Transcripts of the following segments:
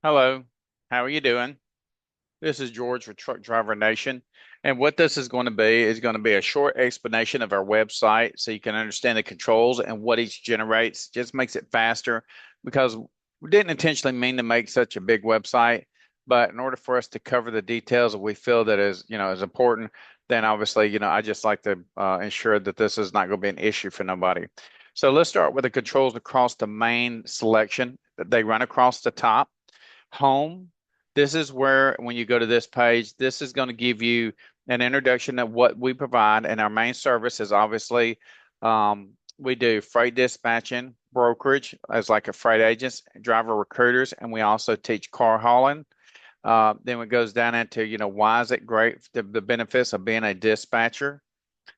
Hello, how are you doing? This is George with Truck Driver Nation. And what this is going to be a short explanation of our website so you can understand the controls and what each generates. Just makes it faster because we didn't intentionally mean to make such a big website, but in order for us to cover the details that we feel that is important, then obviously, I just like to ensure that this is not going to be an issue for nobody. So let's start with the controls across the main selection. They run across the top. Home. This is where, when you go to this page, this is going to give you an introduction of what we provide. And our main service is obviously we do freight dispatching, brokerage as like a freight agents, driver recruiters, and we also teach car hauling. Then it goes down into, why is it great, the benefits of being a dispatcher.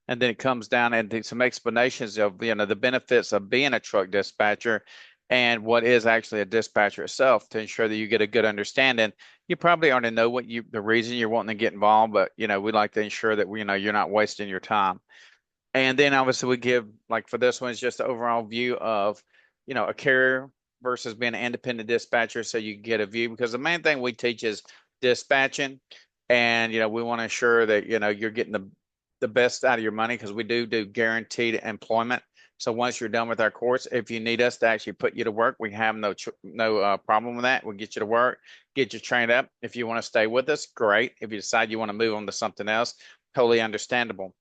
And then it comes down into some explanations of, the benefits of being a truck dispatcher and what is actually a dispatcher itself to ensure that you get a good understanding. You probably already know the reason you're wanting to get involved, but we like to ensure that you're not wasting your time. And then obviously we give, like for this one, it's just the overall view of, a carrier versus being an independent dispatcher, so you get a view, because the main thing we teach is dispatching. And we want to ensure that you're getting the best out of your money, because we do guaranteed employment. So once you're done with our course, if you need us to actually put you to work, we have no problem with that. We'll get you to work, get you trained up. If you want to stay with us, great. If you decide you want to move on to something else, totally understandable.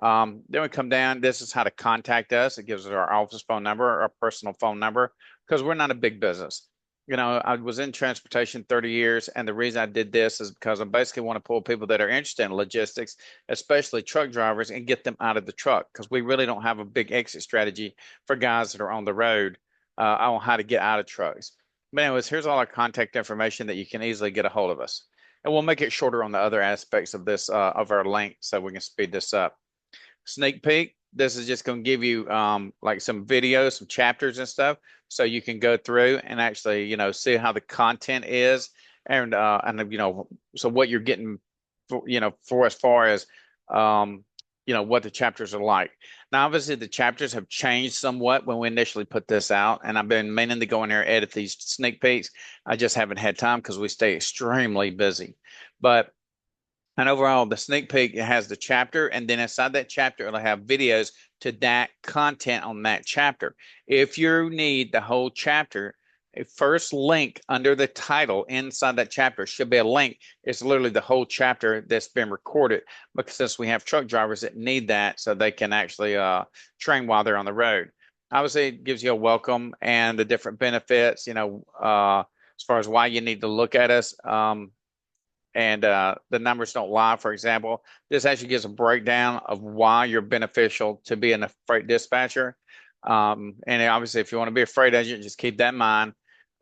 Then we come down. This is how to contact us. It gives us our office phone number, our personal phone number, because we're not a big business. I was in transportation 30 years, and the reason I did this is because I basically want to pull people that are interested in logistics, especially truck drivers, and get them out of the truck, because we really don't have a big exit strategy for guys that are on the road on how to get out of trucks. But anyways, here's all our contact information that you can easily get a hold of us. And we'll make it shorter on the other aspects of this of our link so we can speed this up. Sneak peek. This is just going to give you like some videos, some chapters and stuff, so you can go through and actually, see how the content is, and so what you're getting for, for as far as what the chapters are like. Now, obviously, the chapters have changed somewhat when we initially put this out, and I've been meaning to go in there and edit these sneak peeks. I just haven't had time because we stay extremely busy. But and overall, the sneak peek, it has the chapter, and then inside that chapter, it'll have videos to that content on that chapter. If you need the whole chapter, a first link under the title inside that chapter should be a link. It's literally the whole chapter that's been recorded, because since we have truck drivers that need that so they can actually train while they're on the road. Obviously, it gives you a welcome and the different benefits, as far as why you need to look at us. And the numbers don't lie. For example, this actually gives a breakdown of why you're beneficial to being a freight dispatcher. And obviously, if you want to be a freight agent, just keep that in mind.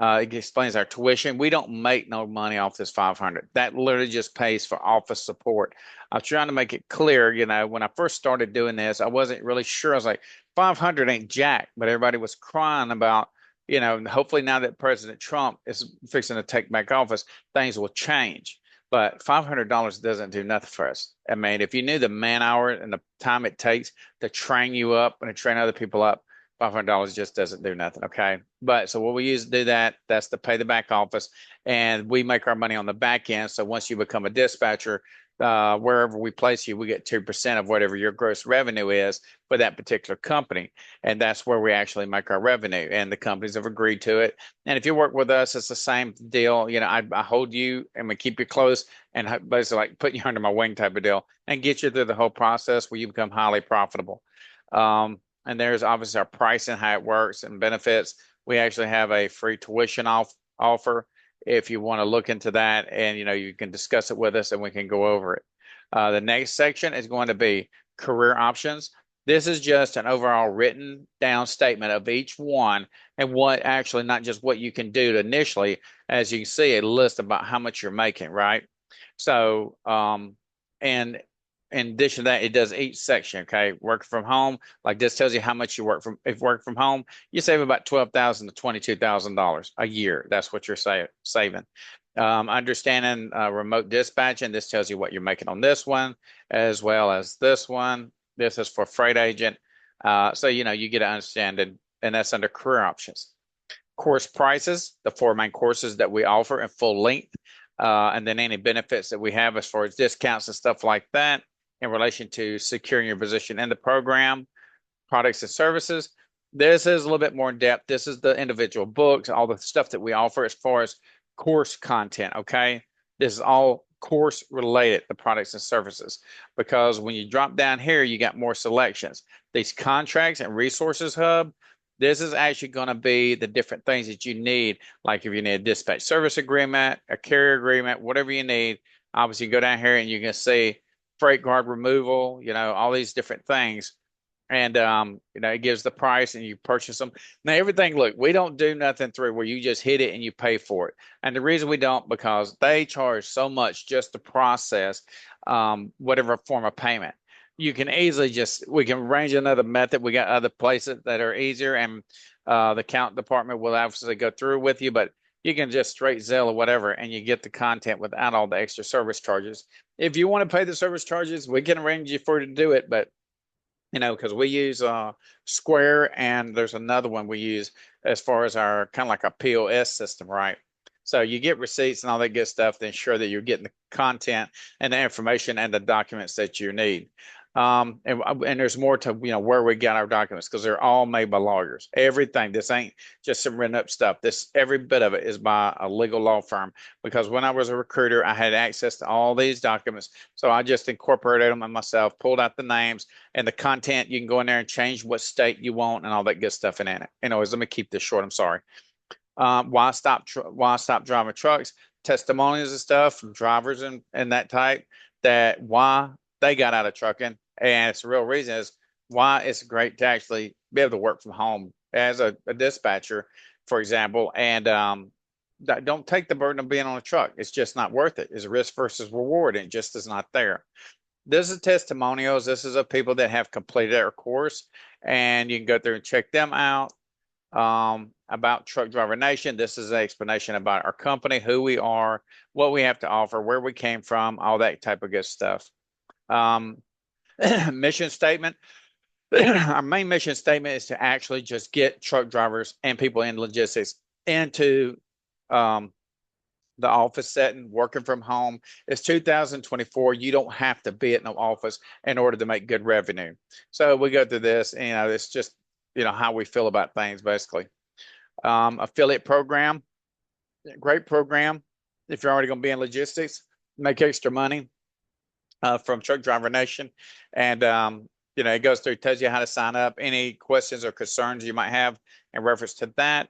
It explains our tuition. We don't make no money off this 500. That literally just pays for office support. I was trying to make it clear, when I first started doing this, I wasn't really sure. I was like, 500 ain't jack, but everybody was crying about, hopefully now that President Trump is fixing to take back office, things will change. But $500 doesn't do nothing for us. I mean, if you knew the man hour and the time it takes to train you up and to train other people up, $500 just doesn't do nothing. Okay. But so what we use to do that, that's to pay the back office, and we make our money on the back end. So once you become a dispatcher, wherever we place you, we get 2% of whatever your gross revenue is for that particular company. And that's where we actually make our revenue. And the companies have agreed to it. And if you work with us, it's the same deal. I hold you and we keep you close, and basically like put you under my wing type of deal, and get you through the whole process where you become highly profitable. And there's obviously our pricing, how it works and benefits. We actually have a free tuition offer if you want to look into that, and you can discuss it with us and we can go over it. The next section is going to be career options. This is just an overall written down statement of each one, and what actually, not just what you can do initially, as you can see, a list about how much you're making, right? So, and in addition to that, it does each section. Okay, work from home, like this tells you how much you work from. If work from home, you save about $12,000 to $22,000 a year. That's what you're saving. Understanding remote dispatching. This tells you what you're making on this one, as well as this one. This is for freight agent. So you get to understand it, and that's under career options. course prices, the four main courses that we offer in full length, and then any benefits that we have as far as discounts and stuff like that in relation to securing your position in the program, products and services. This is a little bit more in depth. This is the individual books, all the stuff that we offer as far as course content. Okay. This is all course related, the products and services, because when you drop down here, you got more selections. These contracts and resources hub, this is actually going to be the different things that you need. Like if you need a dispatch service agreement, a carrier agreement, whatever you need, obviously you go down here and you can see freight guard removal, all these different things, and it gives the price and you purchase them. Now everything, look, we don't do nothing through where you just hit it and you pay for it. And the reason we don't, because they charge so much just to process whatever form of payment. You can easily we can arrange another method. We got other places that are easier, and the account department will obviously go through with you, but you can just straight Zelle or whatever, and you get the content without all the extra service charges. If you want to pay the service charges, we can arrange you for you to do it, but because we use Square, and there's another one we use as far as our kind of like a POS system, right? So you get receipts and all that good stuff to ensure that you're getting the content and the information and the documents that you need. And there's more to where we got our documents, because they're all made by lawyers. Everything. This ain't just some written up stuff. This, every bit of it, is by a legal law firm. Because when I was a recruiter, I had access to all these documents, so I just incorporated them myself, pulled out the names and the content. You can go in there and change what state you want and all that good stuff in it. Anyways, let me keep this short. I'm sorry. Why stop driving trucks? Testimonials and stuff from drivers and that type, that why they got out of trucking. And it's the real reason is why it's great to actually be able to work from home as a dispatcher, for example, and don't take the burden of being on a truck. It's just not worth it. It's risk versus reward, and it just is not there. This is testimonials. This is of people that have completed our course, and you can go through and check them out. About Truck Driver Nation, this is an explanation about our company, who we are, what we have to offer, where we came from, all that type of good stuff. Mission statement. Our main mission statement is to actually just get truck drivers and people in logistics into the office setting, working from home. It's 2024. You don't have to be at no office in order to make good revenue. So we go through this, and it's just how we feel about things, basically. Affiliate program, great program. If you're already going to be in logistics, make extra money from Truck Driver Nation. And it goes through, tells you how to sign up, any questions or concerns you might have in reference to that.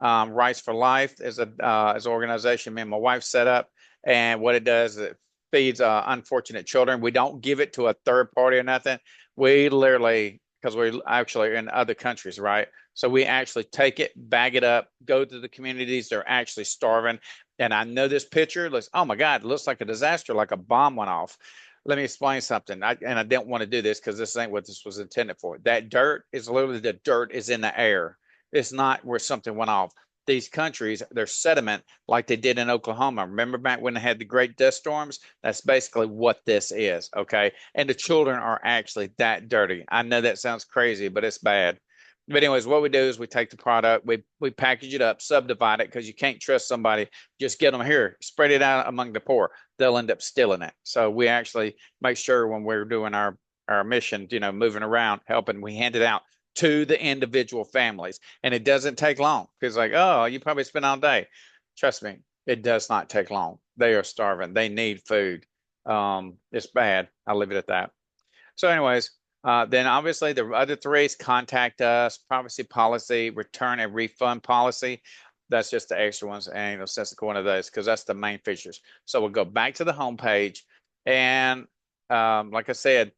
Rights for Life is an organization me and my wife set up, and what it does is it feeds unfortunate children. We don't give it to a third party or nothing. We literally, because we actually are in other countries, right? So we actually take it, bag it up, go to the communities. They're actually starving. And I know this picture looks, oh my God, it looks like a disaster, like a bomb went off. Let me explain something. I didn't want to do this because this ain't what this was intended for. That dirt is literally, the dirt is in the air. It's not where something went off. These countries, there's sediment like they did in Oklahoma. Remember back when they had the great dust storms? That's basically what this is, okay? And the children are actually that dirty. I know that sounds crazy, but it's bad. But anyways, what we do is we take the product, we package it up, subdivide it, because you can't trust somebody. Just get them here, spread it out among the poor. They'll end up stealing it. So we actually make sure when we're doing our mission, moving around, helping, we hand it out to the individual families. And it doesn't take long, because like, oh, you probably spend all day. Trust me, it does not take long. They are starving. They need food. It's bad. I'll leave it at that. So anyways, then obviously the other three is contact us, privacy policy, return and refund policy. That's just the extra ones. And no sense to go into those because that's the main features. So we'll go back to the home page, and like I said,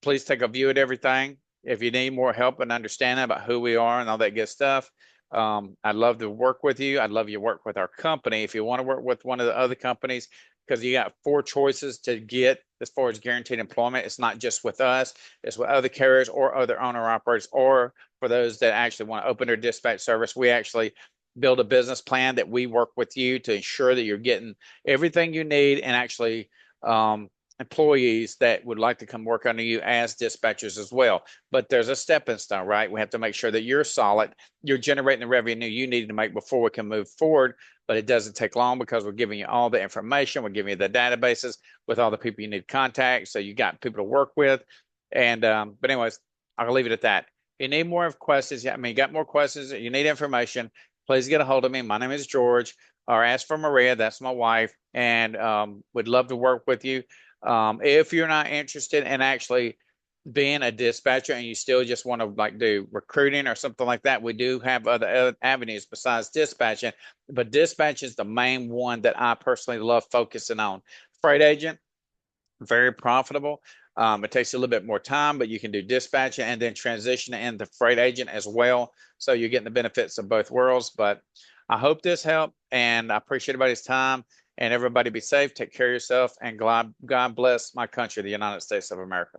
please take a view at everything. If you need more help and understanding about who we are and all that good stuff, I'd love to work with you. I'd love you to work with our company. If you want to work with one of the other companies, because you got 4 choices to get as far as guaranteed employment. It's not just with us, it's with other carriers or other owner operators, or for those that actually want to open their dispatch service. We actually build a business plan that we work with you to ensure that you're getting everything you need, and actually employees that would like to come work under you as dispatchers as well. But there's a stepping stone, right? We have to make sure that you're solid, you're generating the revenue you need to make before we can move forward. But it doesn't take long because we're giving you all the information. We're giving you the databases with all the people you need to contact. So you got people to work with. And but anyways, I'll leave it at that. If you need more questions, I mean, you got more questions, you need information, please get a hold of me. My name is George, or ask for Maria. That's my wife, and would love to work with you. If you're not interested in actually being a dispatcher and you still just want to like do recruiting or something like that, we do have other avenues besides dispatching, but dispatch is the main one that I personally love focusing on. Freight agent, very profitable. It takes a little bit more time, but you can do dispatching and then transition into freight agent as well. So you're getting the benefits of both worlds. But I hope this helped, and I appreciate everybody's time. And everybody be safe, take care of yourself, and God bless my country, the United States of America.